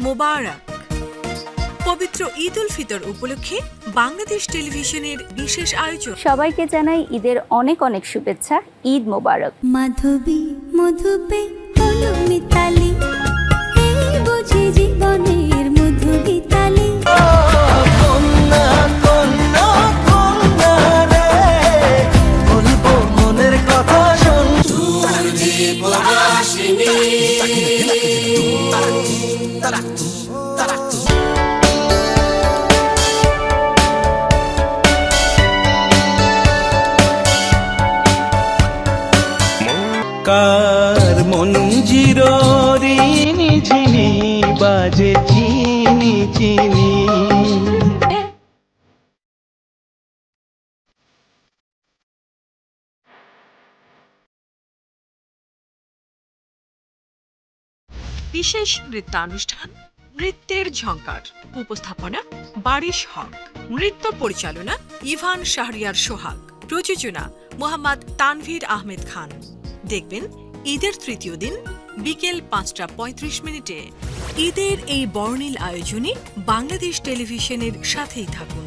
মোবারক। পবিত্র ঈদ উল ফিতর উপলক্ষে বাংলাদেশ টেলিভিশনের বিশেষ আয়োজন। সবাইকে জানাই ঈদের অনেক অনেক শুভেচ্ছা। ঈদ মোবারক। মাধবী মধুপে হলো মিতালি, এই বুঝি জীবনের মধু গীতালি। কন্যা কন্যা কন্যা রে, বলবো মনের কথা শোন। কার মঞ্জির রিনি ঝিনি বাজে চিনি চিনি। বিশেষ নৃত্যানুষ্ঠান নৃত্যের ঝংকার। উপস্থাপনা বারিশ হক। নৃত্য পরিচালনা ইভান শাহরিয়ার সোহাগ। প্রযোজনা মোহাম্মদ তানভীর আহমেদ খান। দেখবেন ঈদের তৃতীয় দিন বিকেল 5:35। ঈদের এই বর্ণিল আয়োজনে বাংলাদেশ টেলিভিশনের সাথেই থাকুন।